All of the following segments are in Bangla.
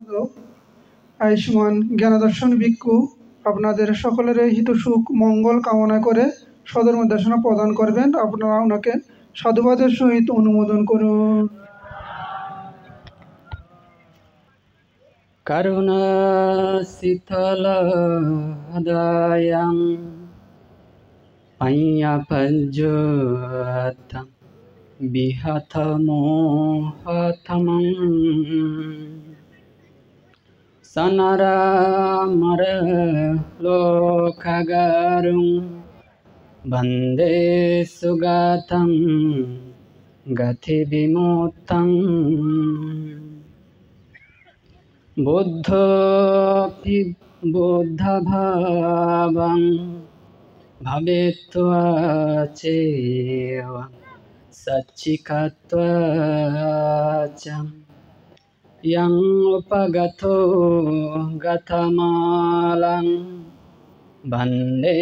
আয়ুষ্মান জ্ঞানদর্শন ভিক্ষু আপনাদের সকলের হিত সুখ মঙ্গল কামনা করে সদর নির্দেশনা প্রদান করবেন। আপনারা ওনাকে সাধুবাদের সহিত অনুমোদন করুন। করুণা শীতল হৃদয়ং পয়্যপজ্যোতং বিহত মোহতমং সনরামর লোকগারুং বন্দে সুগতং গতি বিমুক্তং বুদ্ধভাবং ভবেত্ত্বাচেব সচ্চিকাত্বাচ यं उपगतो गतमालं वन्दे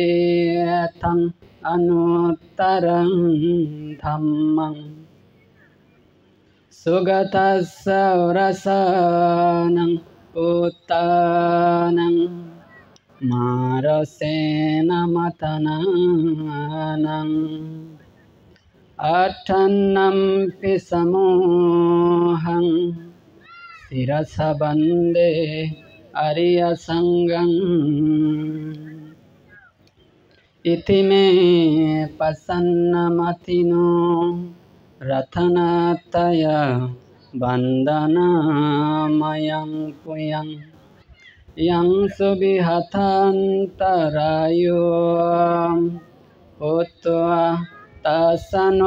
तं अनुत्तरं धम्मं सुगतस्य रसानं उत्तानं मारसेन मतनानं अठन्नं पिसमोहं शिरसा वन्दे आर्यसङ्गम् इति मे प्रसन्नमतिनो रथनातया वन्दनामयं पुयं यं सुविहतान्तरायो होत्वा तस्सनुभाविनां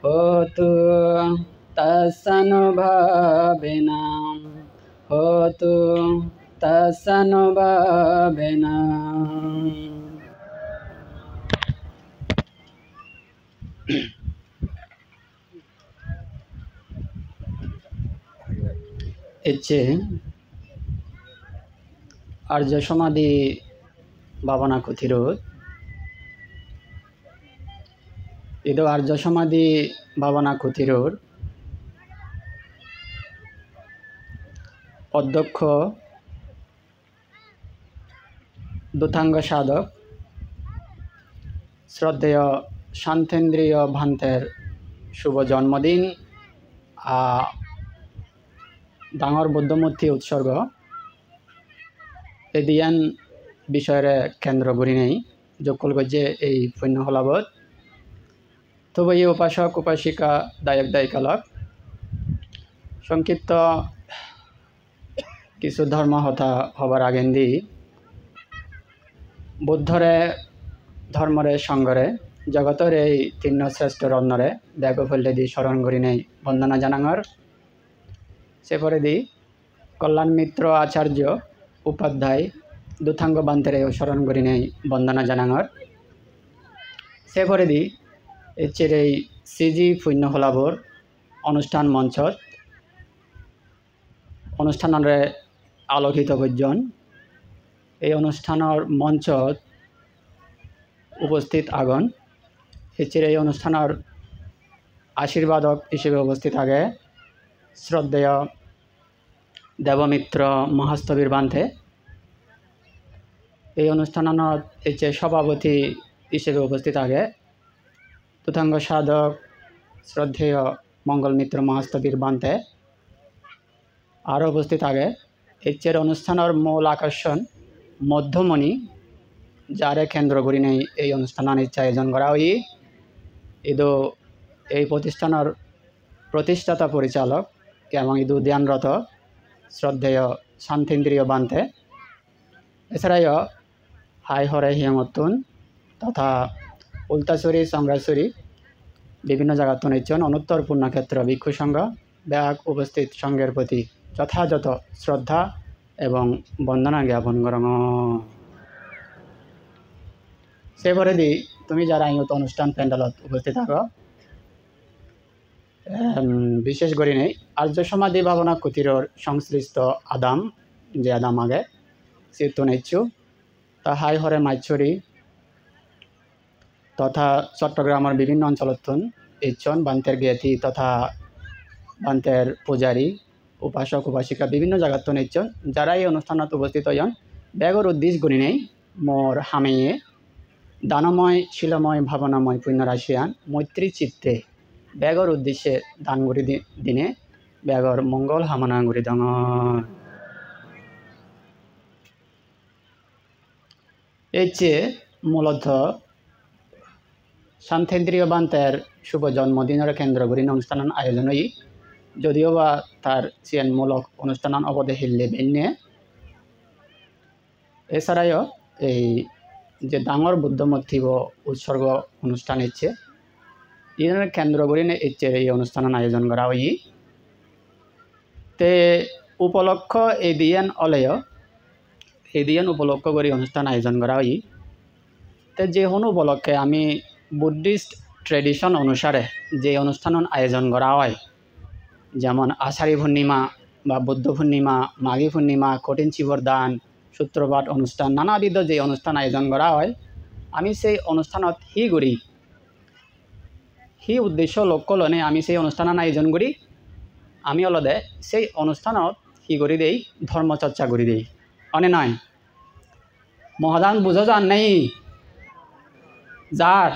होतु तस्सनुभाविनां होतु तस्सनुभाविनां। इच्छे आर्य समाधि भावना कुथिरोध इदो आर्य समाधि भावना कुथिरोध अध्यक्ष दूतांग साधक श्रद्धेय शांतेन्द्रिय भान्तेर शुभ जन्मदिन डांगर बुद्धमूर्ति उत्सर्ग एदियान विषय केंद्र गढ़ी नहीं जोकल गजे पुण्य हलाबत तब ये उपासक उपासिका दायक दायिकालक संक्षिप्त किछु धर्म हता हबार आगेंदी बुद्धरे धर्मरे संगरे जगतर तीन श्रेष्ठ रत्नरे ब्यागफल्ले दी स्मरण करी नहीं वंदना जानांगर सेपरे दी कल्याण मित्र आचार्य उपाध्याय दूतांग बांतेरे स्मरण करी नहीं वंदना जानांगर सेपरे दी एचेरे सीजी पुण्य हलाबर अनुष्ठान मंचत अनुष्ठान आलोकित गजन এই অনুষ্ঠানৰ মঞ্চত উপস্থিত আগন এচিৰ এই অনুষ্ঠানৰ আশীৰ্বাদক হিসেবে উপস্থিত আগে শ্রদ্ধেয় দেবমিত্র মহাস্তবীর বান্তে এই অনুষ্ঠানত এচে সভাপতি হিসেবে উপস্থিত আগে তুতাঙ্গ সাধক শ্রদ্ধেয় মঙ্গল মিত্র মহাস্তবীর বান্তে আর উপস্থিত আগে এচের অনুষ্ঠানের মূল আকর্ষণ मध्यमणि जारे केंद्र करी नहीं ये अनुष्ठान इच्छा आयोजन करा हुई इदो এই প্রতিষ্ঠানের প্রতিষ্ঠাতা পরিচালক এবং ইদু ধ্যানরত শ্রদ্ধেয় শান্তেন্দ্রিয় বান্তে এছাড়াও হাই হরে হিয়ামতুন তথা উল্টাচুরি সংগ্রাচুরি বিভিন্ন জায়গা নিচ্ছেন অনুত্তর পূর্ণক্ষেত্র ভিক্ষু সংঘ ব্যাগ উপস্থিত সংঘের প্রতি যথাযথ শ্রদ্ধা এবং বন্দনা জ্ঞাপন করং সেপরে দি তুমি যারা ইয়ত অনুষ্ঠান প্যান্ডেলত উপস্থিত থাকো বিশেষ করে নেই আর্য সমাধি ভাবনা কুটিরর সংশ্লিষ্ট আদাম যে আদাম আগে চিত্ত নেচ্ছু তা হাই হরে মাইছরি তথা চট্টগ্রামের বিভিন্ন অঞ্চলত ইচ্ছন বান্তের জ্ঞাতি তথা বান্তের পূজারী উপাসক উপাসিকা বিভিন্ন জায়গাত তো নিচ্ছন যারা এই অনুষ্ঠানত উপস্থিত হইন ব্যাগর উদ্দেশ্য গুণি নেই মোর হামেয়ে দানময় শিলময় ভাবনাময় পুণ্যরাশিয়ান মৈত্রী চিত্তে ব্যাগর উদ্দেশ্যে দান গুড়ি দিনে ব্যাগর মঙ্গল হামনা গুড়ি দঙ এই চেয়ে মূলত শান্তেন্দ্রীয় বান্তের শুভ জন্মদিনের কেন্দ্র করি অনুষ্ঠান আয়োজনই যদিও বা তার চিয়ানমূলক অনুষ্ঠান অবধি হিললে বেন্যে এছাড়াও এই যে ডাঙর বুদ্ধমূর্তি উৎসর্গ অনুষ্ঠান ইচ্ছে এর কেন্দ্র করি ইচ্ছে এই অনুষ্ঠান আয়োজন করা হই তে উপলক্ষ এদিয়ান অলেয় এদিয়ান উপলক্ষ করে অনুষ্ঠান আয়োজন করা হই তে যে কোনো উপলক্ষে আমি বুদ্ধিস্ট ট্রেডিশন অনুসারে যে অনুষ্ঠান আয়োজন করা হয় যেমন আষাঢ়ী পূর্ণিমা বা বুদ্ধ পূর্ণিমা মাঘী পূর্ণিমা কঠিন শিবর দান সূত্রপাঠ অনুষ্ঠান নানাবিধ যে অনুষ্ঠান আয়োজন করা হয় আমি সেই অনুষ্ঠানত হি উদ্দেশ্য লক্ষ্য লনে আমি সেই অনুষ্ঠান আয়োজন করি আমি অলদে সেই অনুষ্ঠানত হি করি দেই ধর্মচর্চা করি দেই অনে নয় মহাদান বুঝো যান নাই যার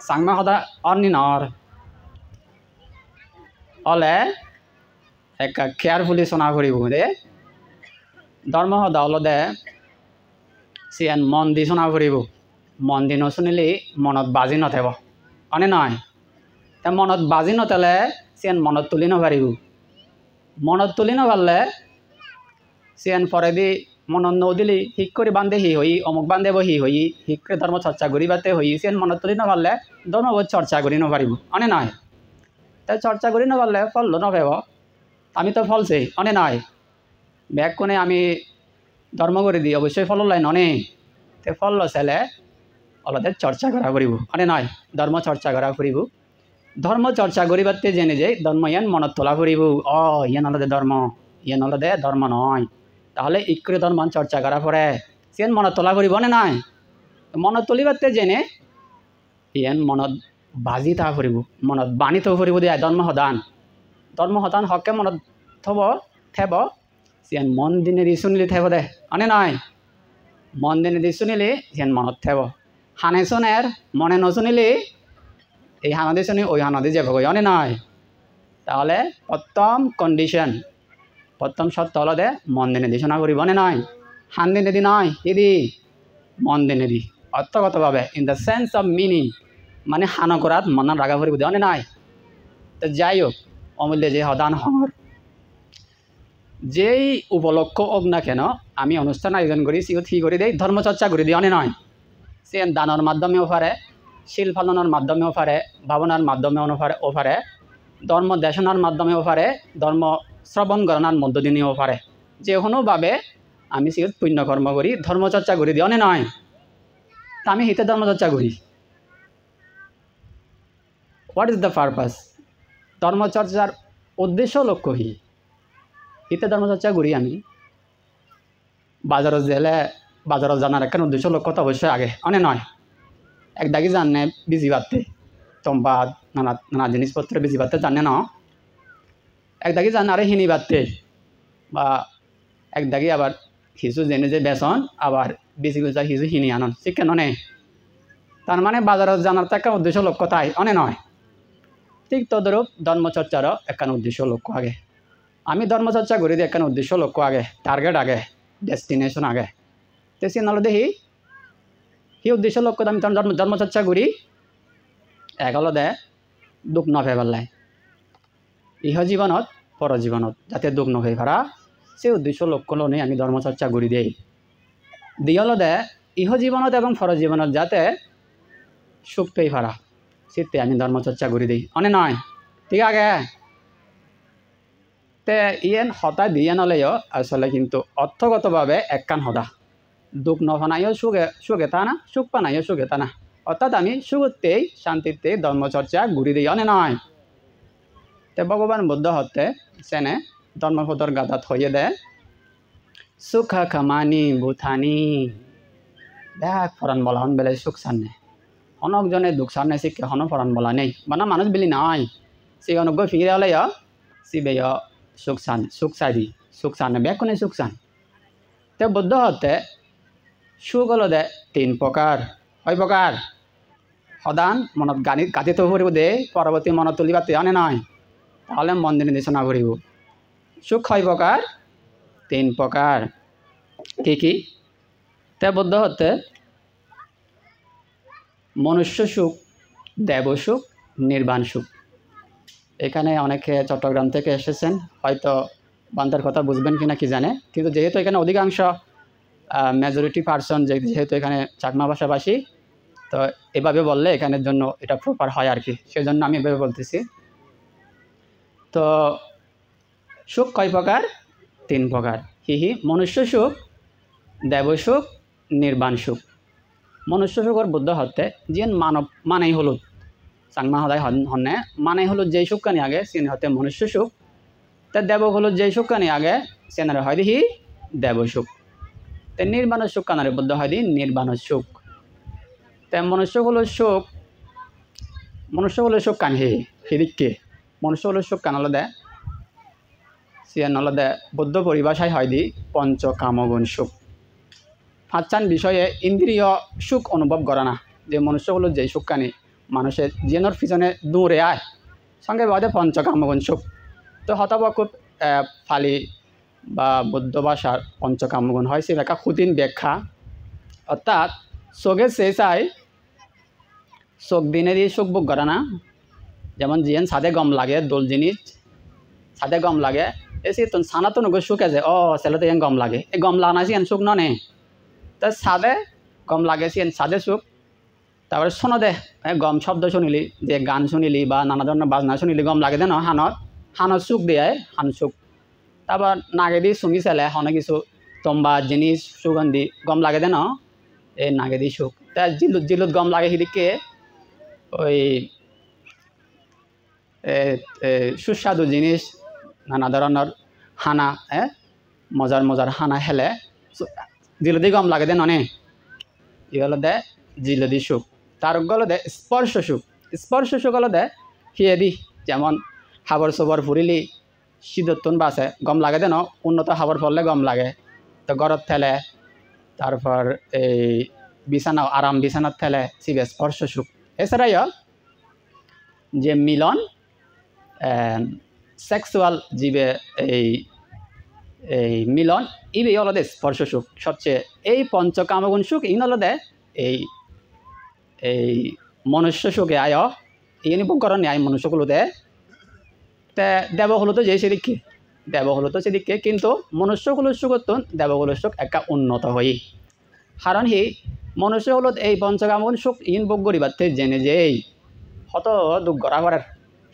চাংমা সদা অর্নি নর অলে এক কেয়ারফুলি শোনা করিব দে ধর্ম সদা অলদে সিয়ান মন দি শোনা করিব মন দি নশুনিলে মনত বাজি নথেব অনে নয় তে মনত বাজি নথলে সিয়ান মনত তুলি নপারিব মনত তুলি নপারলে সিয়ান পরে দি মনত নদিলি শিক করে বান্ধে হি হই অমুক বান্ধেব হি হই শিক করে ধর্ম চর্চা করি বাতে হই সিয়ান মনত তুলি নপারলে ধর্মবোধ চর্চা করি নপারিব অনে নয় তাই চর্চা করি নপারলে ফল নপাব আমি তো ফলছে অনে নয় ব্যাগ কোনে আমি ধর্ম করে দিই অবশ্যই ফল লাইন অনে তে ফল ছেলে অলদের চর্চা করা করিব অনে নয় ধর্ম চর্চা করা করিব ধর্ম চর্চা করিবাতে জেনে যে ধর্ম ইয়ান মনত তোলা করিব ইয়ান অলদে ধর্ম ইয়ান অলদে ধর্ম নয় তাহলে ইক্রে ধর্ম চর্চা করা পরে সিয়ান মনত তোলা করিব অনে নয় মনত তুলিবাতে জেনে ইয়ান মনত বাজি তা করিব মনত বাণিত করিব দিয়া ধর্ম সদান হকে মনত থেব সিয়ান মন দিনে দি শুনিলে থেব দে অনে নয় মন দিনে দি শুনিলে সিয়ান মনত থেব হানে শুনের মনে নশুনিলে এই হানদে শুনি ওই হানদে যাব অনে নয় তাহলে প্রথম সত্য হলদে মন দিনে দি শোনা করিব অনে নয় হান দিনে দি নয় ইদি মন দিনে দি অর্থগতভাবে in the sense of meaning মানে হান করাত মন রাগা করিব দে অনে নয় তো যাই হোক অমূল্য যে সদান হর যেই উপলক্ষ হোক না কেন আমি অনুষ্ঠান আয়োজন করি সিও ঠিক করে দেই ধর্মচর্চা করে দিই অনে নয় সে দানের মাধ্যমেও পারে শিল পালনের মাধ্যমেও পারে ভাবনার মাধ্যমেও পারে ধর্ম দেশনার মাধ্যমেও পারে ধর্ম শ্রবণ গণনার মধ্য দিনেও পারে যে কোনোভাবে আমি সিও পুণ্যকর্ম করি ধর্মচর্চা করে দিই অনে নয় তা আমি হিতে ধর্মচর্চা করি হোয়াট ইজ দ্য পারপাস ধর্মচর্চার উদ্দেশ্য লক্ষ্য হিতে ধর্মচর্চা করি আমি বাজারত গেলে বাজারত জানার একটা উদ্দেশ্য লক্ষ্য তো অবশ্যই আগে অনে নয় এক দাগি জানে বিজি বাড়তে সম্পাদ নানা জিনিসপত্র বিজি বাড়তে জানে না এক দাগি জানে আরে হিনি বাড়তে বা এক দাগি আবার কিছু জেনে যে বেসন আবার বেশি গুজা কিছু হিনি আনন ঠিক কেন নে তার মানে বাজারত জানার তো একটা উদ্দেশ্য লক্ষ্য তাই অনে নয় ঠিক তদরূপ ধর্মচর্চারও একখান উদ্দেশ্য লক্ষ্য আগে আমি ধর্মচর্চা করি দিই একখান উদ্দেশ্য লক্ষ্য আগে টার্গেট আগে ডেস্টিনেশন আগে তো সে নাহলে দেখি সেই উদ্দেশ্য লক্ষ্য আমি ধর্মচর্চা করি এগলদে দুঃখ নভে পেলাই ইহ জীবনত পরজীবনত যাতে দুঃখ নভে ভাড়া সেই উদ্দেশ্য লক্ষ্য লনে আমি ধর্মচর্চা করি দিই দিয়লদে ইহ জীবনত এবং পরজীবনত যাতে সুখ পেয়ে ভাড়া সেতে আমি ধর্মচর্চা করি দিই অনে নয় ঠিক আগে তে ইয়েন হতা দিয়ে নলেও আসলে কিন্তু অর্থগতভাবে একখান হতা দুঃখ নফানাইও সুখে তা না সুখ পানাইও সুখে তা না অর্থাৎ আমি সুখতেই শান্তিতে ধর্মচর্চা ঘুরি দিই অনে নয় তে ভগবান বুদ্ধ হতে সেনে ধর্মপদর গাদাত হইয়ে দে সুখ খামানি বুথানি দেখ ফরান বলা হন বেলে সুখ সান্নে অনকজনে দুঃখ সান্নে শিক্ষে হন ফরান বলা নেই বানা মানুষ বিলি নাই সে অনজ্ঞ ফিরে হলে সিবে সুখ চাই সুখ চান বেকুনে সুখ চান তে বুদ্ধ হতে সুখ হলো দে 3 প্রকার কয় প্রকার সদান মনত গাঁথি থব পাৰিব দে পৰৱৰ্তী মনত তুলিবাতে আনে নয় তাহলে মন দিয়ে নিৰ্দেশনা কৰিব সুখ কয় প্রকার 3 প্রকার কি তে বুদ্ধ হতে মনুষ্য সুখ দেব সুখ নির্বাণ সুখ এখানে অনেকে চট্টগ্রাম থেকে এসেছেন হয়তো বান্দার কথা বুঝবেন কিনা কি জানে কিন্তু যেহেতু এখানে অধিকাংশ মেজরিটি পার্সন যেহেতু এখানে চাকমা ভাষাভাষী তো এভাবে বললে এখানের জন্য এটা প্রপার হয় আর কি সেজন্য আমি এভাবে বলতেছি তো সুখ কয় প্রকার 3 প্রকার হি মনুষ্য সুখ দেব সুখ নির্বাণ সুখ মনুষ্য সুখর বুদ্ধ হতে যেন মানব মানেই হলুদ চাংমা সদায় হন্নে মানেই হলুদ যেই সুখকানি আগে সিন হতে মনুষ্য সুখ তে দেব হলুদ যেই সুখকানি আগে সেনারে হয় হি দেব সুখ তে নির্বাণ সুখ কানারে বুদ্ধ হয় নির্বাণ সুখ তে মনুষ্য হলো সুখ কান হিদিককে মনুষ্য হলো সুখ কান দে সিয়ান দে বুদ্ধ পরিভাষায় হয় পঞ্চকামগুণ সুখ 5 বিষয়ে ইন্দ্রিয় সুখ অনুভব করে না যে মনুষ্য হলো যে সুখকানি মানুষের জিনের পিছনে দৌড়ে আয় সঙ্গে বাদে পঞ্চকামগুণ সুখ তো হতাবা খুব ফালি বা বুদ্ধ ভাষার পঞ্চকামগুণ হয় সে একটা খুদিন ব্যাখ্যা অর্থাৎ চোখে সে চাই চোখ দিনে দিয়ে সুখ ভোগ করে না যেমন জিয়েন ছাদে গম লাগে দোল জিনিস ছাদে গম লাগে এসে তো ছানা তো নগো সুখ আছে ছেলেতে এন গম লাগে এই গম লাগনা সি এন সুখ নে তা ছাদে গম লাগে সি এন ছাদে সুখ তারপরে শোনো দে গম শব্দ শুনিলি যে গান শুনিলি বা নানা ধরনের বাজনা শুনিলি গম লাগে দে ন হানত সুখ দিয়ে হান সুখ তারপর নাগে দি চুমি চালে অনেক কিছু তম্বা জিনিস সুগন্ধি গম লাগে দে ন এই নাগে দি সুখ তা জিলুত গম লাগে সিদিকে ওই সুস্বাদু জিনিস নানা ধরনের হানা মজার হানা হেলে জিলুদি গম লাগে দে ননে এগুলো দে জিলুদি সুখ তার গলো দে স্পর্শ সুখ হলো দে হিয়ে দি যেমন হাবর সবর ফুরিলি শীতত্তন বাসে গম লাগে দে ন উন্নত হাবর ফললে গম লাগে তো গরত থেলে তারপর এই বিছানা আরাম বিছানাত থেলে সিবে স্পর্শ সুখ এছাড়াও যে মিলন সেক্সুয়াল জীবে এই মিলন ইবে হলদে স্পর্শ সুখ সবচেয়ে এই পঞ্চকামগুণ সুখ ইন হলদে এই মনুষ্য সুখে আয় ইনি বুকরণ আয় মনুষ্যগুলোতে তে দেবগুলো তো যে সেদিকে দেবগুলো তো সেদিকে কিন্তু মনুষ্যগুলো সুখতন দেবগুলো সুখ একটা উন্নত হই কারণ হি মনুষ্যগুলো এই পঞ্চকামগুণ সুখ ইন ভোগ করিবাতে জেনে যেই হত দুঃখ গড়া করার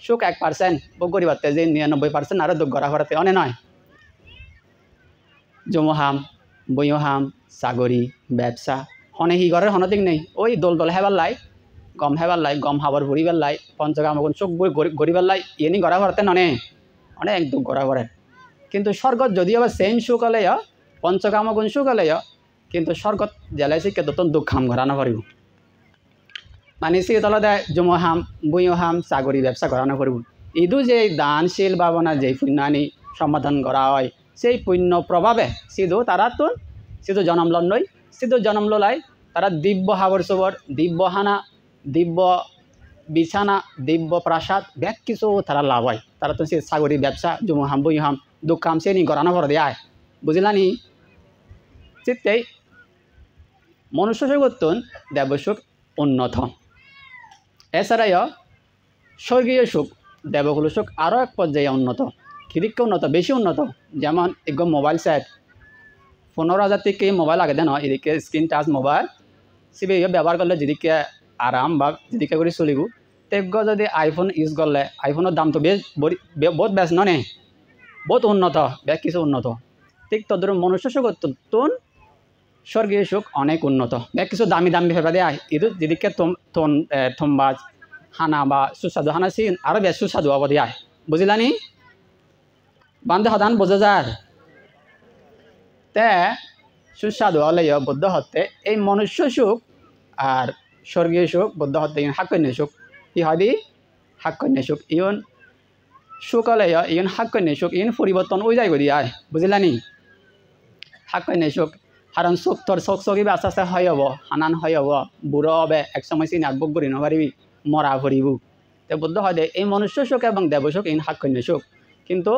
সুখ 1% ভোগ করিবাতে যে 99% আরো দুঃখ গড়া করাতে অনে নয় জমহাম বইহাম সাগরি ব্যবসা হনে হি ঘরের হনদিক নেই ওই দোল হেবার লাই গম হাবর ভরিবার লাই পঞ্চকামগুণ সুখ গরিবার লাই ইনি গড়া করাতে ননে অনেক দুঃখ গড়া করে কিন্তু স্বর্গত যদিও বা সেম সুখ হলে পঞ্চকামগুণ সুখ হলে কিন্তু স্বর্গত জেলাই শিক্ষে ততন দুঃখ হাম ঘরানো পারিব মানে সে তলা দেয় জমহাম বইহাম চাকরি ব্যবসা ঘরানো করব ইদু যে দানশীল ভাবনা যে পুণ্যানি সমাধান করা হয় সেই পুণ্য প্রভাবে সিধু জন্ম লই সিধু জন্ম লাই তারা দিব্য হাবর সবর দিব্য হানা দিব্য বিছানা দিব্য প্রাসাদ ব্যাগ কিছু তারা লাভ হয় তারা তো সে চাকরি ব্যবসা জমহাম বইহাম দুঃখাম সে নি ঘরানো করে দেয় বুঝলানি চিত্তেই মনুষ্য সুখতন দেবসুখ উন্নত এছাড়াও স্বর্গীয় সুখ দেবকুল সুখ আরও এক পর্যায়ে উন্নত খিদিককে উন্নত বেশি উন্নত যেমন একদম মোবাইল সেট 15,000 থেকে মোবাইল আগে দেন এদিকে স্ক্রিন টাচ মোবাইল সিবে ব্যবহার করলে যেদিকে আরাম বা যেদিকে করে চলিব তেগ যদি আইফোন ইউজ করলে আইফোনের দাম তো বহুত বেশ ননে বহুত উন্নত বেশ কিছু উন্নত ঠিক তদ্রুপ মনুষ্য সুখতন স্বর্গীয় সুখ অনেক উন্নত বেশ কিছু দামি ফেবা দেয় ইদু যেদিকে থম্বাজ হানা বা সুস্বাদু হানা সিন আরও বেশ সুস্বাদু হব দেয় বুঝলানি বান্ধে সদান বোঝা যার তে সুস্বাদু হলে বুদ্ধ হতে এই মনুষ্য সুখ আর স্বর্গীয় সুখ বুদ্ধ হতে হাক্কন্য সুখ ই হয় দি হাক্কন্য সুখ ইউন সুখ হলে ইন হাক্কন্য সুখ ইন পরিবর্তন ওই যাই গদি আয় বুঝলানি হাক্কন্য সুখ কারণ সুখ তোর চোখ চকিবে আস্তে আস্তে হয় হব হানান হয় হব বুড়ো হবে একসময় চিনি আগবক করি নপারিবি মরা ফুরিব তো বুদ্ধ হয় দে এই মনুষ্য সুখ এবং দেবসুখ ইন হাক্কন্য সুখ কিন্তু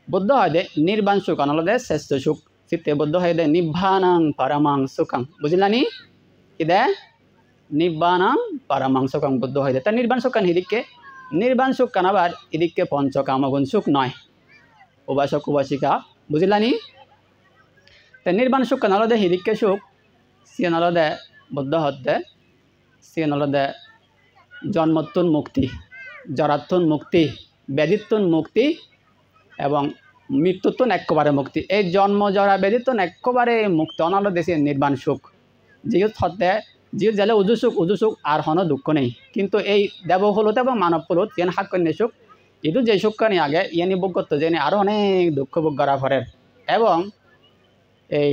বুদ্ধ হয় দে নির্বাণ সুখ অনলদে শ্রেষ্ঠ সুখ চিত্তে বুদ্ধ হয় দে নিব্বানাং পরমাং সুখং বুঝলানি ইদে নিব্বানাং পরমাং সুখং বুদ্ধ হয় দে তা নির্বাণ সুখ কান হিদিককে নির্বাণ সুখ কান আবার এদিককে পঞ্চকামগুণ সুখ নয় উপাসক উপাসিকা বুঝলানি তো নির্বাণ সুখ কান আলাদা হিদিককে সুখ সিয়ন আলাদা বুদ্ধ হতে সিয়ন আলাদা জন্মত্তুন মুক্তি জরাত্তুন মুক্তি ব্যাধিত্তুন মুক্তি এবং মৃত্যুত্তুন একেবারে মুক্তি এই জন্ম জরা ব্যাধিত্তুন একেবারে মুক্তি অনালো দেশে নির্বাণ সুখ জিও হতে জিও জেলে উজু সুখ আর হন দুঃখ নেই কিন্তু এই দেবফলত এবং মানব ফলত ইয়ান হাক্কন্য সুখ ইদু যে সুখখানি আগে ইয়ানি ভোগ করতো যে আরও অনেক দুঃখ ভোগ করা ফরের এবং এই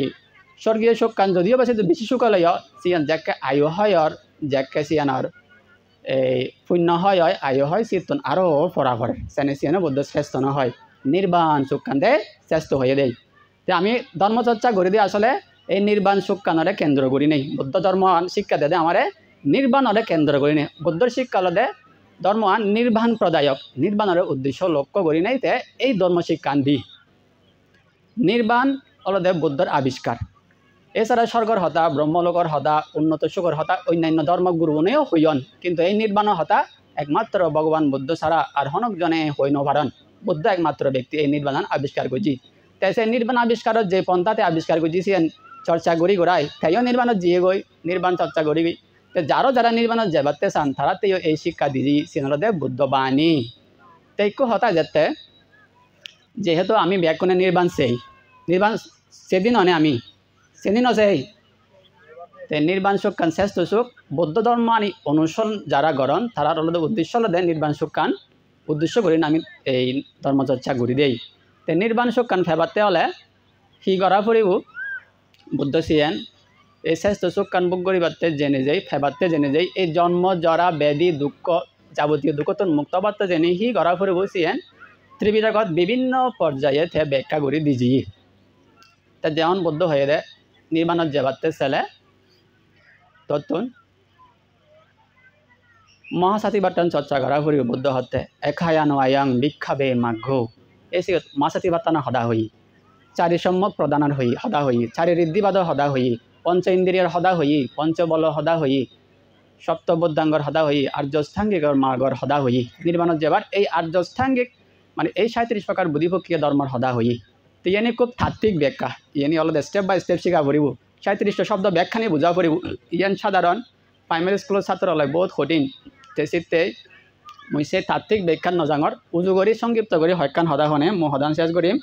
স্বর্গীয় সুখখান যদিও বেশি বেশি সুখ হলে সিয়ান যাকে আয়ু হয় যাকে সিয়ানর এই পুণ্য হয় আয়ু হয় সিতন আরও ফরা ফরে সেনে সিয়ানো বুদ্ধ শ্রেষ্ঠ ন হয় নির্বাণ সুখখান দে শ্রেষ্ঠ হয়ে দেয় তো আমি ধর্মচর্চা করে দিই আসলে এই নির্বাণ সুখখানরে কেন্দ্র করি নেই বুদ্ধ ধর্ম শিক্ষা দে আমারে নির্বাণরে কেন্দ্র করি নেই বুদ্ধর শিক্ষা হলে ধর্ম নির্বাণ প্রদায়ক নির্বাণের উদ্দেশ্য লক্ষ্য করি নাই তে এই ধর্ম শিক্ষান দি নির্বাণ হলদে বুদ্ধর আবিষ্কার এছাড়া স্বর্গর হতা ব্রহ্মলোকর হতা উন্নত সুখর হতা অন্যান্য ধর্মগুরুনেও হইয়ন কিন্তু এই নির্বাণ হতা একমাত্র ভগবান বুদ্ধ ছাড়া আর হনকজনে হই নভারণ বুদ্ধ একমাত্র ব্যক্তি এই নির্বাণ আবিষ্কার করছি তাই সেই নির্বাণ আবিষ্কারত যে পন্থাতে আবিষ্কার করছিছেন চর্চা করি গোড়াই তাইও নির্বাণত জিয়ে গই নির্বাণ চর্চা করিবি তো যারা নির্বাণত যাবাতে চান তারাতেও এই শিক্ষা দিজি সিনলদে বুদ্ধ বাণী তাইকো হতা যেতে যেহেতু আমি ব্যাকুণে নির্বাণ সেদিন অনে আমি সেদিন সেই তে নির্বাণ সুখ কান শ্রেষ্ঠ সুখ বৌদ্ধ ধর্ম আনি অনুসরণ যারা গরণ তারা হলদে উদ্দেশ্য হলদে নির্বাণ সুখ কান উদ্দেশ্য করি আমি এই ধর্মচর্চা করি দেই তে নির্বাণ সুখ কান ফেবাতে হলে হি গড়া ফুরিব বুদ্ধ সিয়েন এই শ্রেষ্ঠ সুখ কান বুক করিবাতে জেনে যাই ফেবাতে জেনে যাই এই জন্ম জরা ব্যাধি দুঃখ যাবতীয় দুঃখতন মুক্ত বার্তা জেনে হি গড়া ফুরিব সিয়েন ত্রিবিধগত বিভিন্ন পর্যায়ে থে ব্যাখ্যা করি দিজি তা যেমন বুদ্ধ হয়ে দে নির্বাণত যাবাতে ছেলে ততুন মহাসাথী বার্তান চর্চা করা ফুরিব বুদ্ধ হতে একায়ানো আয়াং বিক্ষাবে মাঘ্য এই মহাসাথী বার্তানা সদা হই চারি সম্যক প্রদানের হই সদা হই চারি ঋদ্ধিবাদ সদা হই পঞ্চ ইন্দ্রিয়র সদা হই পঞ্চবল সদা হই সপ্তবুদ্ধাঙ্গর সদা হই আর্যস্থাঙ্গিকর মার্গর সদা হই নির্বাণত যাবার এই আর্যস্থাঙ্গিক মানে এই 37 প্রকার বুদ্ধিপক্ষীয় ধর্মর সদা হই তো ইয়ানি খুব তাত্ত্বিক ব্যাখ্যা ইয়ানি অলদে স্টেপ বাই স্টেপ শিখা পড়ব 37টা শব্দ ব্যাখ্যা নিয়ে বুঝা পড়ব ইয়ান সাধারণ প্রাইমারি স্কুলের ছাত্র হলে বহুত কঠিন তেসিতে মই সেই তাত্ত্বিক ব্যাখ্যা নজাঙর উজু করি সংক্ষিপ্ত করি হয়কান সদা হনে মই সদান শেষ করিম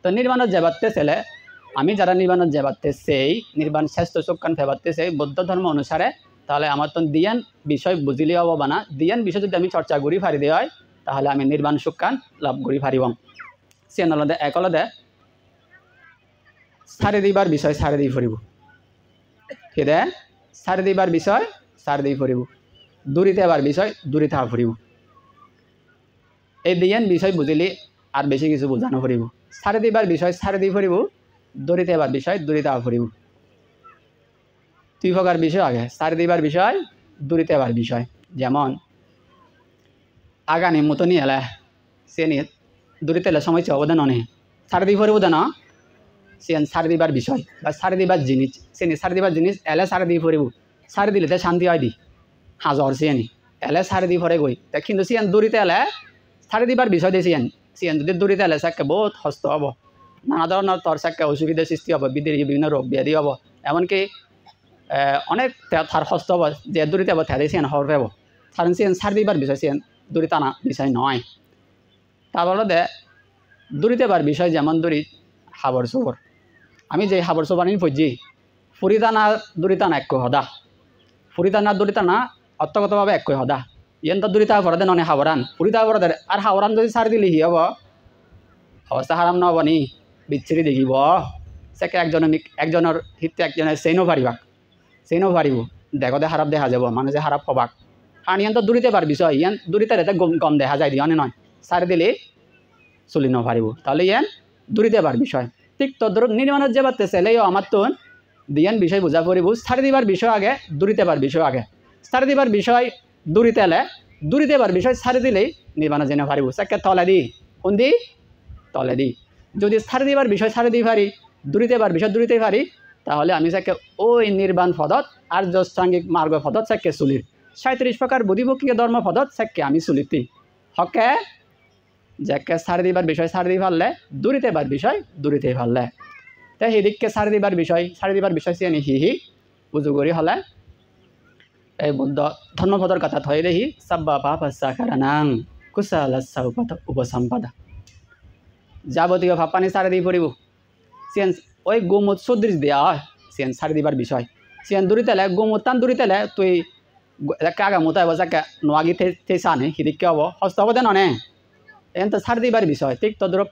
তো নির্বাণত যাবাতে ছেলে আমি যারা নির্বাণত যাবাতে সেই নির্বাণ শ্রেষ্ঠ সুখকান ফেবাতে সেই বৌদ্ধ ধর্ম অনুসারে তাহলে আমার তো দিয়ান বিষয় বুঝিলে হব বা না দিয়ান বিষয় যদি আমি চর্চা করি ফারি দিয়ে হয় তাহলে আমি নির্বাণ সুখকান লাভ করি ফারিব সে নলদে একলদে সারি দিবার বিষয় সারি দিয়ে ফুরিব সেদে সারি দিবার বিষয় সারি দিয়ে ফুরিব দূরিতে আবার বিষয় দূরিতে ফুরিব এই দিয়ান বিষয় বুঝিলে আর বেশি কিছু বোঝানো ফুরিব সারি দিবার বিষয় সারি দিয়ে ফুরিব দূরিতে আবার বিষয় দূরিতে ফুরিব দুই প্রকার বিষয় আগে সারি দিবার বিষয় দূরিতে আবার বিষয় যেমন আগানি মতনি এলে সে নিয়ে দূরিতে এলে সময় অবদান অনে সারি দিয়ে ফুরিব দেন সেন সারি দিবার বিষয় বা সারি দিবার জিনিস সে নিয়ে সারি দিবার জিনিস এলে সারি দিয়ে ফুরিব সারি দিলে তো শান্তি হয় দি হাজর সিয়ানি এলে সারি দিয়ে ফরে গই তা কিন্তু সিয়ান দূরিতে এলে সারি দিবার বিষয় দিয়ে সিয়ান যদি দূরিতে এলে চাকে বহুত হস্ত হব নানা ধরনের তোর চাকে অসুবিধার সৃষ্টি হব বিভিন্ন রোগ ব্যাধি হব এমনকি অনেক তার হস্ত হব যে দূরিতে হব তাদের সিয়ান হর পাব কারণ সিয়ান সারি দিবার বিষয় সিয়ান দূরিতে আনা বিষয় নয় তার বলতে দূরিতে বার বিষয় যেমন দূরি হাবর চোবর আমি যে হাবর চোবর আনি ফুজি ফুরিদানা দূরিতানা এক হদা ফুরিদানা দূরিতানা অর্থগতভাবে এক হদা ইয়েন তো দূরিতা ভরদে ননে হাবরান ফুরিতা ভরদে আর হাবরান যদি সারি দিলে হি হব অবস্থা হারাম নহব নি বিচ্ছিরি দেখিব সেকে একজনের হিতে একজনের সেইনো পারিব দেখতে খারাপ দেখা যাব মানুষে খারাপ হবাক কারণ ইয়ান তো দূরিতে পার বিষয় ইয়ান দূরিতে রেতে গম দেখা যায় দিয়ে নয় সারি দিলে চলি নপারিব তাহলে ইয়ান দূরিতে পার বিষয় ঠিক তদ্রুপ নির্মাণের যে বাড়তে ছেলেও আমার তো দিয়ান বিষয় বোঝা পড়িব সারি দিবার বিষয় আগে দূরিতে পার বিষয় আগে সারি দিবার বিষয় দূরিতে এলে দূরিতে পার বিষয় সারি দিলেই নির্মাণের জেনে পারিব চাকে তলে দি কোন দি তলে দি যদি সারি দিবার বিষয় সারি দিয়ে পারি দূরিতে পার বিষয় দূরিতে পারি তাহলে আমি চাকে ওই নির্বাণ পদত আর যষ্টাঙ্গিক মার্গ পদত চাকে চুলির 37 প্রকার বুদ্ধিভক্তিক ধর্ম পদত চাকে আমি চুলিতি হকে যাকে সারি দিবার বিষয় সারি দিয়ে পারলে দূরিতে পার বিষয় দূরিতে পারলে তাই সেদিককে সারি দিবার বিষয় চিনি হি উজু করি হলে এই বুদ্ধ ধর্মপদর কথা থই দেখি সাব্বা পাপাসা কারণাং কুশালাসা উপসম্পদা যাবতীয় ভাপানি সারি দিয়ে পড়িব সিয়ান ওই গোমুত সদৃশ দেওয়া হয় সিয়ান সারি দিবার বিষয় সিয়ান দূরিতেলে গোমুত টান দূরিতেলে তুই কাগা মুতাইব যাকে নোয়াগি থেসানে সিদিককে হব হস্ত হব দেন নে এন তো সারি দিবার বিষয় ঠিক তদ্রুপ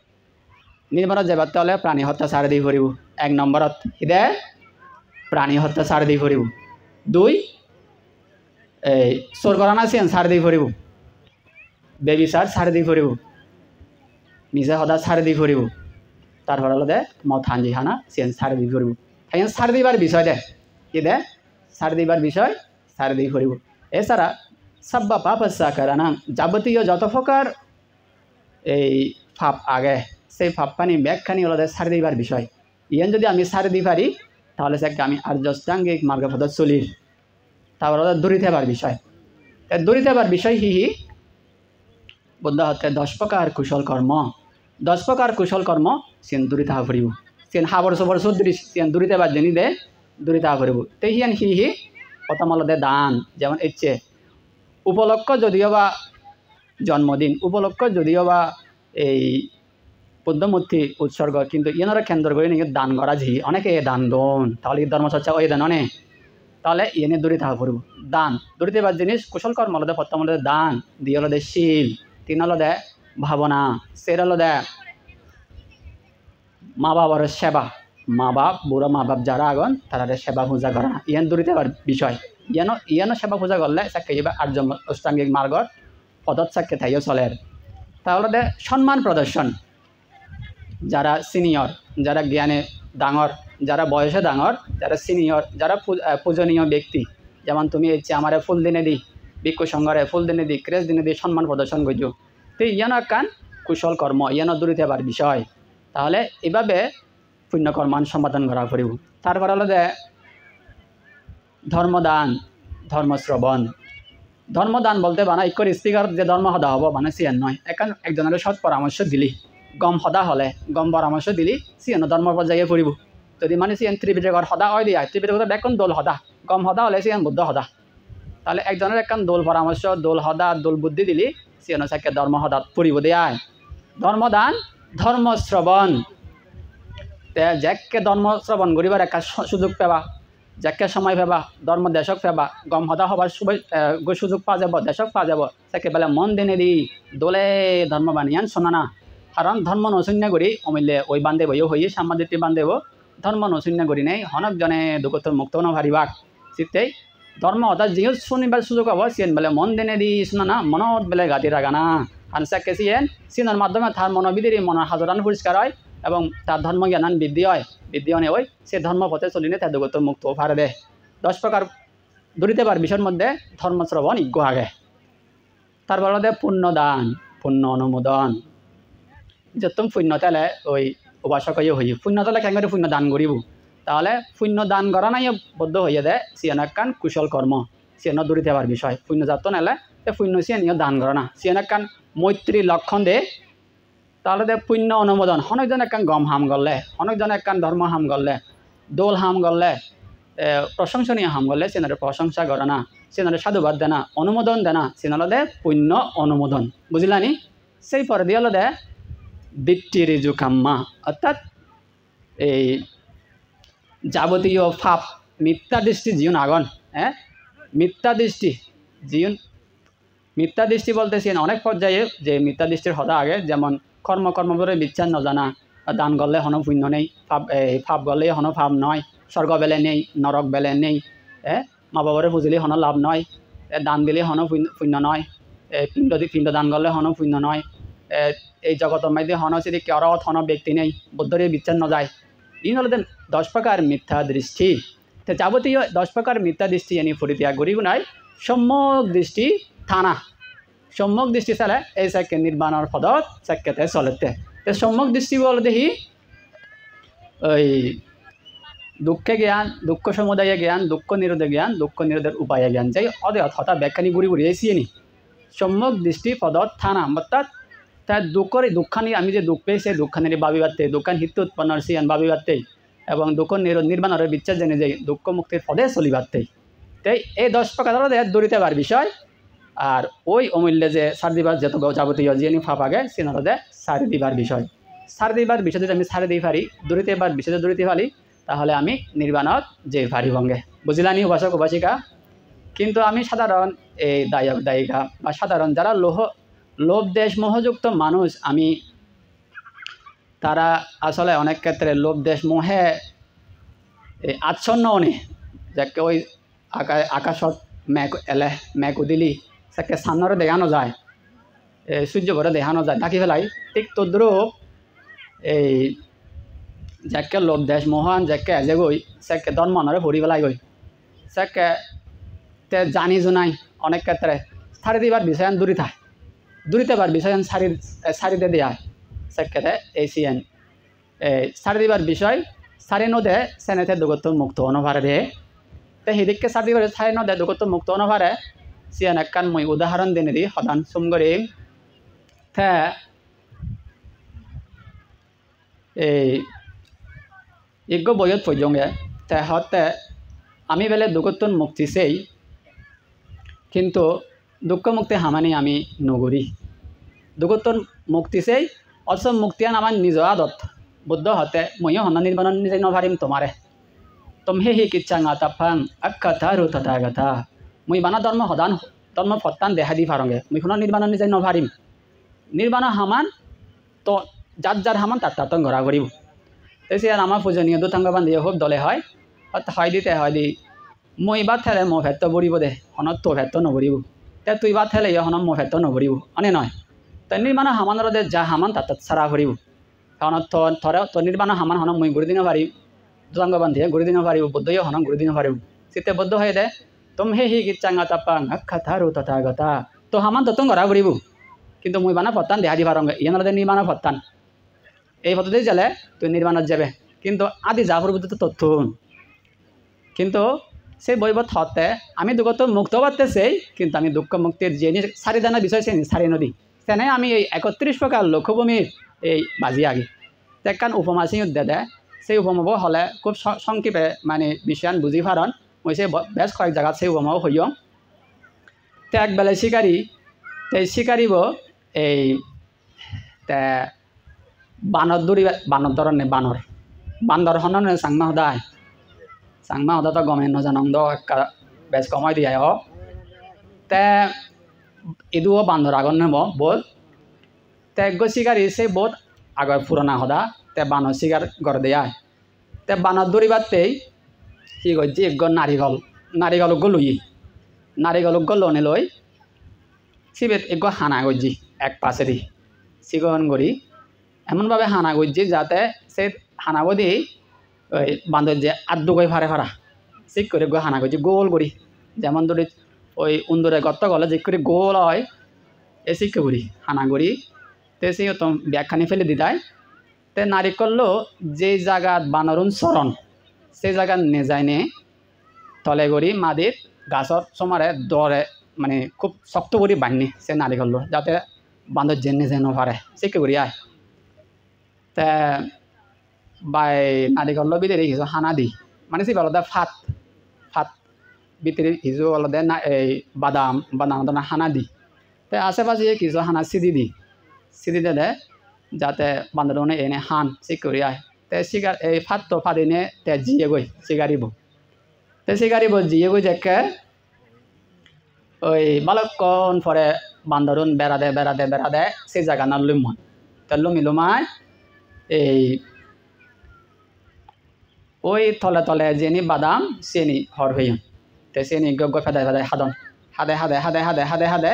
নির্মাণত যাবার হলে প্রাণী হত্যা সারি দিয়ে পড়িব 1 নম্বরত হিদে প্রাণী হত্যা সারি দিয়ে পড়িব 2 এই চোর করা না সিয়ান সারি দিয়ে পড়িব বেবিচার সারি দিয়ে পড়িব নিজে সদা সারি দিয়ে পড়িব তারপর হলো দে মত হাঞ্জি হানা সিয়ান সারি দিয়ে পড়িব তাই সারি দিবার বিষয় দে কি দে সারি দিবার বিষয় সারি দিয়ে পড়িব এছাড়া সাব্বা পাপাসা কারণা যাবতীয় যত প্রকার এই ফাপ আগে সেই ফাপখানি ব্যাগখানি হলো সারি দিবার বিষয় ইয়ান যদি আমি সারি দিয়ে পারি তাহলে সেকে আমি আর যষ্টাঙ্গিক মার্গপথ চলির তারপর হলো দূরিতে পার বিষয় দূরিতে পার বিষয় হি বুদ্ধ হতে 10 প্রকার কুশল কর্ম 10 প্রকার কুশল কর্ম সিয়ান দূরিতে ফুরিব সিয়ান হাবর সবর সদৃশ সিয়ান দূরিতে পার জেনি দে দূরিতে ফুরিব তে হিয়ান হি প্রথম হলো দে দান যেমন ইচ্ছে উপলক্ষ যদিও বা জন্মদিন উপলক্ষ যদিও বা এই পদ্মমূর্তি উৎসর্গ কিন্তু ইনারা কেন্দ্র করে নিয়ে দান করা ঝি অনেকে দান দন তাহলে ধর্মচর্চা ওই দান অনেক তাহলে ইয়ে দূরিতে ফুরিব দান দূরিতে পার জিনিস কুশল কর্ম হলো প্রথম হলো দান দিয়ে হলো দে শীল 3 হলো দে ভাবনা 4 হলো দে মা বাবার সেবা মা বাপ বুড়ো মা বাপ যারা আগন তারা সেবা পূজা করা ইয়ান দূরিতে পার বিষয় ইয়ানো সেবা পূজা করলে চাকে যাবে আর্য অষ্টাঙ্গিক মার্গর পদত চাকে থাইও চলের তাহলে দে সম্মান প্রদর্শন যারা সিনিয়র যারা জ্ঞানে ডাঙর যারা বয়সে ডাঙর যারা সিনিয়র যারা পূজনীয় ব্যক্তি যেমন তুমি ইচ্ছে আমার ফুল দিনে দি ভিক্ষু সংঘরে ফুল দিনে দি ক্রেস দিনে দি সম্মান প্রদর্শন করছো তো ইয়ানো কান কুশল কর্ম ইয়ানো দূরিতে পার বিষয় তাহলে এভাবে পুণ্যকর্মান সম্পাদন করা পড়িব তারপর হলো দে ধর্মদান ধর্মশ্রবণ ধর্মদান বলতে বানা ইকর স্পিকার যে ধর্ম সদা হব মানে সিয়ান নয় এখন একজনের সৎ পরামর্শ দিলি গম সদা হলে গম পরামর্শ দিলি সিয়ানো ধর্ম পর্যায়ে পড়িব যদি মানে সিয়ান ত্রিপিটকৰ সদা হয় দিয়া ত্রিপিটকৰ বেকন দোল সদা গম সদা হলে সিয়ান বুদ্ধ সদা তাহলে একজনের একখান দোল পরামর্শ দোল সদা দোল বুদ্ধি দিলি সিয়ানো চাকে ধর্ম সদাত পড়িব দেয় ধর্মদান ধর্মশ্রবণ তে যাকে ধর্ম শ্রবণ করিবার একটা সুযোগ পাবা যাকে সময় পাবা ধর্ম দেশক পাবা গম সদা হবার সুযোগ পাওয়া যাব দেশক পাওয়া যাব তাকে বেলা মন দিনে দি দোলে ধর্ম বানিয়ান শোনা না কারণ ধর্ম নশূন্য করি অমিলে ওই বান্ধে বইও হয়ে সাম্মাদিত্য বান্ধেব ধর্ম নশূন্য করি নেই হনক জনে দুঃখতর মুক্ত নভারিবাক চিত্তেই ধর্ম অর্থাৎ যিও শুনিবার সুযোগ হব সিয়েন বেলে মন দিনে দি শোনা না মনত বেলে গাতি রাগানা আর চাকে সিয়েন সিনের মাধ্যমে তার মনোবিধির মনের হাজরান পরিষ্কার হয় এবং তার ধর্ম জ্ঞান বৃদ্ধি হয় ওই সে ধর্ম পথে চলিনে তার দুঃখত মুক্ত ফারে দে 10 প্রকার দূরিতে পার বিষয়ের মধ্যে ধর্মশ্রবণ ইজ্ঞ আগে তারপর দে পুণ্যদান পুণ্য অনুমোদন যতম পুণ্য তেলে ওই উপাসক হই পুণ্য তেলে কেন পুণ্য দান করিব তাহলে পুণ্য দান করা নাই বদ্ধ হইয়া দে সিয়ান একখান কুশল কর্ম সিয়ান দূরিতে পার বিষয় পুণ্য যাত নেলে পুণ্য সিয়ান দান করা না সিয়ান একখান মৈত্রী লক্ষণ দে তাহলে দে পুণ্য অনুমোদন হনকজন একখান গম হাম করলে হনকজন একখান ধর্ম হাম করলে দোল হাম করলে প্রশংসনীয় হাম করলে সিনারে প্রশংসা করে না সিনারে সাধুবাদ দে না অনুমোদন দে না সিনাল দে পুণ্য অনুমোদন বুঝলানি সেই পরে দিয়ে হলো দে দিট্টি রিজু কাম্মা অর্থাৎ এই যাবতীয় ফাপ মিথ্যা দৃষ্টি জীবন আগন মিথ্যা দৃষ্টি জীবন মিথ্যা দৃষ্টি বলতেছেন অনেক পর্যায়ে যে মিথ্যা দৃষ্টির সদা আগে যেমন কর্ম করে বিচ্ছান নজানা দান করলে হন পুণ্য নেই ফাপ গলে হন ফাপ নয় স্বর্গ বেলে নেই নরক বেলে নেই মা বাবারে পুজিলে হন লাভ নয় দান দিলে হন পুণ্য নয় পিণ্ড দান করলে হন পুণ্য নয় এই জগতের মধ্যে হন যদি কেরত হন ব্যক্তি নেই বুদ্ধরে বিচ্ছিন্ন যায় ইন হল 10 প্রকার মিথ্যা দৃষ্টি তো যাবতীয় 10 প্রকার মিথ্যা দৃষ্টি এনে ফুরিতিয়া গরিব নাই সম্যক দৃষ্টি থানা সম্যক দৃষ্টি চালে এই চাকে নির্বাণের পদত চাক্যতে চলতে তো সম্যক দৃষ্টি বল দেখি ওই দুঃখে জ্ঞান দুঃখ সমুদায় জ্ঞান দুঃখ নিরোধের উপায় জ্ঞান যাই অদে হঠাৎ ব্যাখ্যানি ঘুরি ঘুরি এসিয়ে নি সম্যক দৃষ্টি পদত থানা অর্থাৎ তার দুঃখানি আমি যে দুঃখ পেয়েছি দুঃখানি বাবি বাড়তে দুঃখান হিত উৎপন্ন সিয়ান বাবি বাড়তেই এবং দুঃখ নির্বাণের বিচার জেনে যাই দুঃখ মুক্তির পদে চলি বাড়তেই তাই এই 10 প্রকার দূরিতে বার বিষয় আর ওই অমূল্যে যে সার দিবার যত যাবতীয় যিনি ফাপ আগে সিনারদে সারি দিবার বিষয় সার দিবার বিষয় যদি আমি সারি দিই পারি দূরিতে এবার বিষয় দূরিতে পারি তাহলে আমি নির্বাণত যে পারি ভঙ্গে বুঝিলানি উপাসক উপাসিকা কিন্তু আমি সাধারণ এই দায়ক দায়িকা বা সাধারণ যারা লোভ দেশ মোহযুক্ত মানুষ আমি তারা আসলে অনেক ক্ষেত্রে লোভ দেশ মোহে আচ্ছন্ন অনে যাকে ওই আকাশত মেঘ উদিলি তাকে সান্নরে দেখানো যায় সূর্য ভরে দেখানো যায় থাকি ফেলাই ঠিক তদ্রুপ এই যাকে লোভ দেশ মোহন যাকে এজে গই সেকে দন মনরে ভরি পেলাই গই সেকে তে জানি জোনাই অনেক ক্ষেত্রে সারি দিবার বিষয়ান দূরিতে বার বিষয়ান সারিতে দেয়া সেক্ষেত্রে এই সিএন সারি দিবার বিষয় সারি নদে সেনেতে দুগত মুক্ত অনুভারে দিয়ে তো সেদিকে সারি দিবার সারি নদে দুগত মুক্ত অনুভারে সিএন একখান মই উদাহরণ দিনে দি সদান চুম করি তে এই ইজ্ঞ বইত পর্যঙ্গে তে হতে আমি বেলে দুগতন মুক্তি সেই কিন্তু দুঃখ মুক্তি হামানি আমি নগরী দুগতন মুক্তি সেই অসম মুক্তিয়ান আমার নিজ আদত বুদ্ধ হতে ময়ও হন নির্বাণ নিজে নভারিম তোমারে তুমি হি কিচ্ছাঙ্গা তাফাং আক্ষাথা রুথা গাথা মুই বানা ধর্ম ফত্তান দেখা দি ফারঙ্গে মুই কোনো নির্বাণ নিজে নভারিম নির্বাণ হামান তো যার হামান তার ঘোরা করিব তেসি আর আমার পূজনীয় দুতাঙ্গ বান্ধিয়ে খুব দলে হয় হয় দি মই বা থেলে মো ভেত্ত বড়িব দে হনত তো ভেত্ত নবরিব তে তুই বা থেলে হন মো ভেত্ত নবরিব অনে নয় তো নির্বাণ হামানের দে যা হামান তাত সারা ভরিব হনত থরে তো নির্বাণ হামান হন মই ঘুরি দিন পারিব দুতাঙ্গ বান্ধিয়ে ঘুরি দিন পারিব বুদ্ধই হন ঘুরি দিন পারিব সিতে বদ্ধ হয়ে দে তুমি হি কিচ্ছাঙ্গা তাপাং আক্ষাথা রুথা গাথা তো হামান তত ঘোরা করিব কিন্তু মই বানা ফত্তান দেখা দি পারঙ্গে ইয়ানদের নির্বাণ ফত্তান এই পদ্ধতি যালে তুই নির্বাণত যাবে কিন্তু আদি যা পূর্ব তো তথ্য কিন্তু সেই বইবত হতে আমি দুঃখত মুক্ত পারতেছেই কিন্তু আমি দুঃখ মুক্তির যে সারি দানা বিষয় সে সারি নদী সেনে আমি এই 31 প্রকার লক্ষ্যভূমির এই বাজি আগে একখান উপমা সিং দেয় সেই উপমাও হলে খুব সংক্ষেপে মানে বিষয়ান বুঝি পারন মই সে বেশ কয়েক জায়গা সেই উপমাও হইও তে একবেলা শিকারী শিকারিব এই তে বানর ধরনে বান্দর হননে চাংমা সদায় তো গমে নজানন্দ বেশ কমাই দিয়ে তে ইদুও বান্দর আগর নেব বোধ তে গো শিকারি সে বোধ আগর পুরোনা সদা তে বানর শিকার করে দেয় তে বানর দৌড়িবারতেই কি করছি এগ নারিকল গলুই লই সিবেত এগ হানা করছি এক পাশে দি চিকন করি এমনভাবে হানা করছি যাতে সে হানাবো দি ওই বান্দর যে আদ্দু গই ফারে ফারা ঠিক করে গো হানা করছি গোল করি যেমন ধরি ওই উন্দরে গত্ত গলে যে করে গোল হয় এ শিক্ষা করি হানা করি তে সে তো ব্যাগখানি ফেলে দিতায় তে নারিকল যে জায়গাত বানরুন চরণ সেই জায়গাত নেজায় নে তলে করি মাদির গাছর সমারে দরে মানে খুব শক্ত করি বান্ধি সে নারিকল যাতে বান্দর জেনে যেন পারে শিক্ষা করি আয় তে বাই নারিকল ভিতরে কিছু হানা দি মানে সে আলাদা ফাত ভিতরে কিছু আলাদা না এই বাদাম হানা দি তে আশেপাশে কিছু হানা সিদি দে যাতে বান্দরনে এনে হান শিক করি আয় তে শিকার এই ফাত তো ফাদিনে তে জিয়ে গই শিকারিব তে শিকারিব জিয়ে গই যেকে ওই বালকন পরে বান্দরন বেড়া দে সেই জায়গা না লুমন তে লুমায় এই ওই তলে যেনি বাদাম চেনি হর হইন তে চেনি গগ ফেদাই হাদন হাদে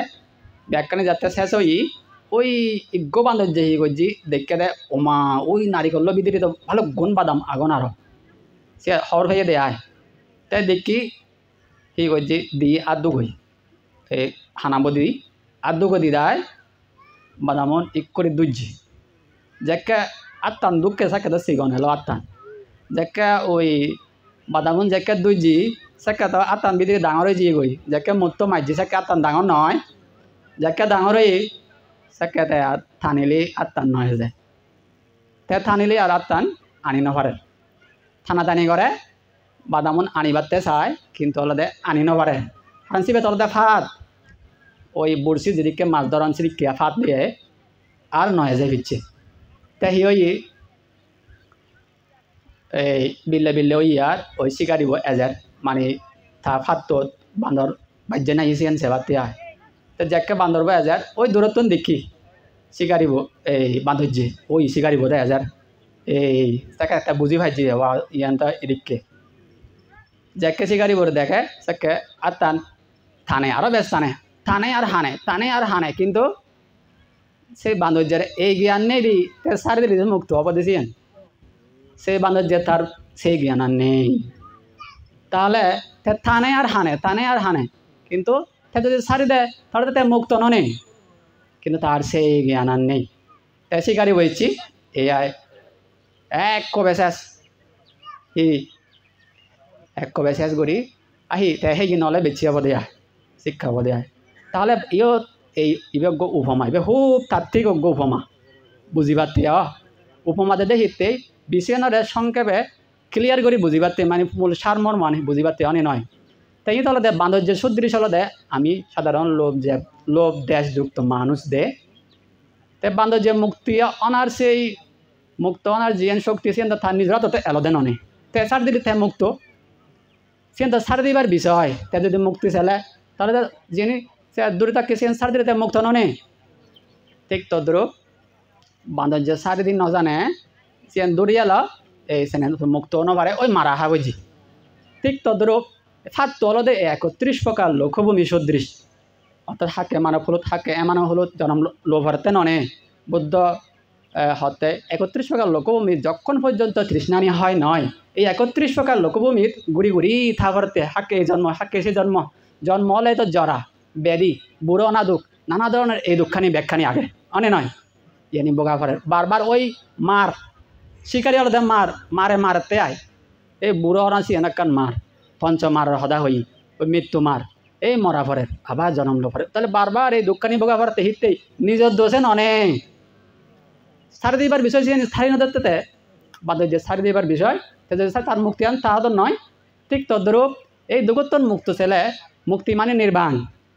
ব্যাগখানে যাতে শেষ হই ওই ইগ্য বান্ধব যে হি করছি দেখে দে ওমা ওই নারিকল ভিতরে তো ভালো গুণ বাদাম আগুন আরো সে হর হয়ে দেয় তাই দেখি হি করছি দি আদু গই এই হানাবদি আদু গদি দেয় বাদামন ইক করে দুজি যাকে আত্মান দুঃখে সাকে তো সিগন হলো আত্মান যাকে ওই বাদামন যাকে দুজি সাকে তো আত্মান ভিতরে ডাঙর হয়ে গই যাকে মতো মাইজি সাকে আত্মান ডাঙর নয় যাকে ডাঙর হয়ে সাকে আর থানিলি আত্মান নয় যায় তে থানিলি আর আত্মান আনি নপারে থানাটানি করে বাদামন আনিবারতে চায় কিন্তু অলদে আনি নপারে হানসিবে তলতে ফাত ওই বড়শি যেদিকে মাছ ধরান সেদিকে ফাত দিয়ে আর নয় যায় ফিরছে তে হি ওই এই বিল্লে বিল্লে ওই আর ওই শিকারিব এজার মানে তা ফাত বান্দর বাজ্যে না ইসিয়ান সেবাতে আয় তো যাকে বান্দর বা এজার ওই দূরত্ব দেখি শিকারিব এই বাঁধর্যে ওই শিকারিব দে এজার এই তাকে একটা বুঝি ভাইজি ইয়ানটা এদিককে যাকে শিকারিব দেখে তাকে আর টান থানে আরও বেশ থানে আর হানে কিন্তু সেই বাঁধর্যের এই জ্ঞান নেই দি তার সারি দিলি মুক্ত অপদেশিয়ান সেই বাঁধর্যের তার সেই জ্ঞান আর নেই তাহলে থানে আর হানে কিন্তু তে যদি সারি দেয় তাহলে তো মুক্ত নেই কিন্তু তার সেই জ্ঞান আর নেই তাই শিকারি বইছি এই আয় এক কবে শেষ হি এক কবে শেষ করি আহি তাই সেই নলে বেছি হব দেয়া শিক্ষা হব দেয়া তাহলে ইও এই ইবেজ্ঞ উপমা ইবে খুব তাত্ত্বিক অজ্ঞ উপমা বুঝিবাতে উপমাতে দেখিতে বিশেষণরে সংক্ষেপে ক্লিয়ার করে বুঝিবাতে মানে মূল সারমর্ম মানে বুঝিবাতে অনে নয় তাই তলদে বান্ধর্য সুদৃশ হলদে আমি সাধারণ লোভ দেশযুক্ত মানুষ দে তে বান্ধর্য মুক্তি অনার সেই মুক্ত অনার জিয়ান শক্তি সেন তার নিজেরা তো এলদে ননে তে সার দিলে তে মুক্ত সেন তো সার দিবার বিষয় তে যদি মুক্তি চালে তাহলে যিনি সে দূরে থাকে সেন সার দিলে তে মুক্ত ননে ঠিক তদ্রুপ বান্ধর্য সারি দিন নজানে সেন দূরিয়াল এই সেন মুক্ত নবারে ওই মারা হা বুঝি ঠিক তদ্রুপ ফাত তলদে 31 প্রকার লোকভূমি সদৃশ অর্থাৎ হাকে মানব হলুদ হাকে এমানো হলুদ জনম লোভরতে ননে বুদ্ধ হতে 31 প্রকার লোকভূমি যখন পর্যন্ত তৃষ্ণানি হয় নয় এই 31 প্রকার লোকভূমির গুড়ি গুড়ি থাকতে হাকে জন্ম হাকে সে জন্ম জন্ম হলে তো জরা ব্যাধি বুড়ো অনাদুখ নানা ধরনের এই দুঃখানি ব্যাখ্যানি আগে অনে নয় ইয়ানি বোগা ফরের বারবার ওই মার শিকারি হলদে মারতে আয় এই বুড়ো অনাসি এনাকান মার পঞ্চমার হদা হই ওই মৃত্যু মার এই মরা ফরের আবার জন্ম লো ফরে তাহলে বারবার এই দুঃখানি বোগা ফরতে হিতেই নিজের দোষে ননে সারি দিবার বিষয় সে স্থায়ী নদতে বাদের যে সারি দিবার বিষয় তার মুক্তি আন তা তো নয় ঠিক তদ্রূপ এই দুগোত্তর মুক্ত ছেলে মুক্তি মানে নির্বাণ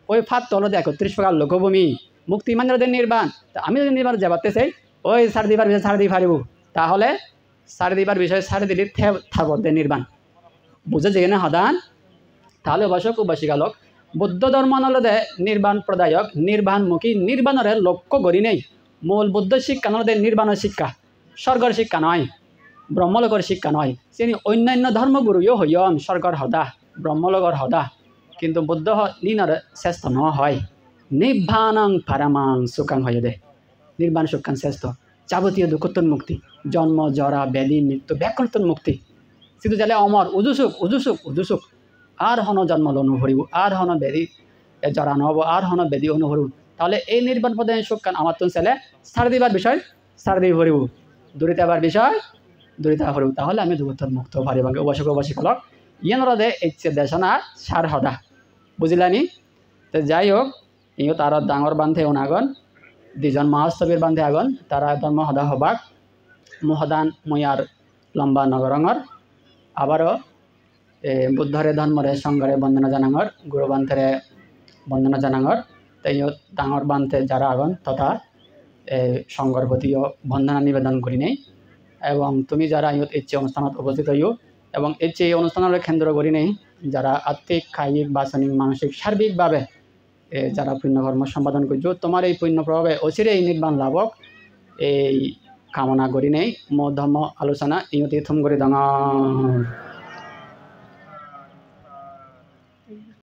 ওই ফাত তলদে 31 প্রকার লোকভূমি মুক্তি মানে ওদের নির্বাণ তা আমি যদি নির্বাণ যাবাতে চাই ওই সারি দিবার বিষয় সারি দিয়ে পারিব তাহলে সারি দিবার বিষয় সারি দিলে থাকতে নির্বাণ বুঝে যেখানে হদান তাহলে উপাসক উপাসিকালক বৌদ্ধ ধর্ম নলদে নির্বাণ প্রদায়ক নির্বাণমুখী নির্বাণের লক্ষ্য গড়ি নেই মূল বুদ্ধ শিক্ষা নলদে নির্বাণের শিক্ষা স্বর্গর শিক্ষা নয় ব্রহ্মলোকর শিক্ষা নয় তিনি অন্যান্য ধর্মগুরুও হইয়ন স্বর্গর হদা ব্রহ্মলোকর হদা কিন্তু বুদ্ধ নিনর শ্রেষ্ঠ ন হয় নির্বাণং পারামাং সুখাং হয়ে দে নির্বাণ সুখাং শ্রেষ্ঠ যাবতীয় দুঃখোত্তর মুক্তি জন্ম জরা ব্যাধি মৃত্যু ব্যাকুলতন মুক্তি শুধু জালে অমর উজুসুক আর হন জন্ম অনুভরিব আর হন ব্যাধি জরা নহব আর হন ব্যাধি অনুভরিব তাহলে এই নির্বাণ পদে সুখান আমার তো ছেলে সারি দিবার বিষয় সারি দিয়ে ভরিব দূরিতে আবার বিষয় দূরিতা ভরিব তাহলে আমি দুঃখোত্তর মুক্ত পারিব উপাসক উপাসিকলক ইয়ে ইচ্ছে দেশনা সার হদা বুঝিলানি তো যাই হোক ইও তার ডাঙর বান্ধে ওনাগন দুজন মহাস্তবীর বান্ধে আগন তারা ধর্ম হদা হবাক মহদান ময়ার লম্বা নগরঙর আবারও বুদ্ধরে ধর্মরে সংঘরে বন্দনা জানাঙর গুরু বান্ধরে বন্দনা জানাঙর তাই ডাঙর বান্ধে যারা আগন তথা সংঘর প্রতিও বন্দনা নিবেদন করি নেই এবং তুমি যারা ইয়ত ইচ্ছে অনুষ্ঠানত উপস্থিত হইও এবং ইচ্ছে এই অনুষ্ঠানের কেন্দ্র করি নেই যারা আর্থিক কায়িক বাচনিক মানসিক সার্বিকভাবে যারা পুণ্যকর্ম সম্পাদন করছো তোমার এই পুণ্য প্রভাবে অচিরে এই নির্বাণ লাভক এই কামনা করি নেই মো ধর্ম আলোচনা ইয়তি থম করে ডাঙর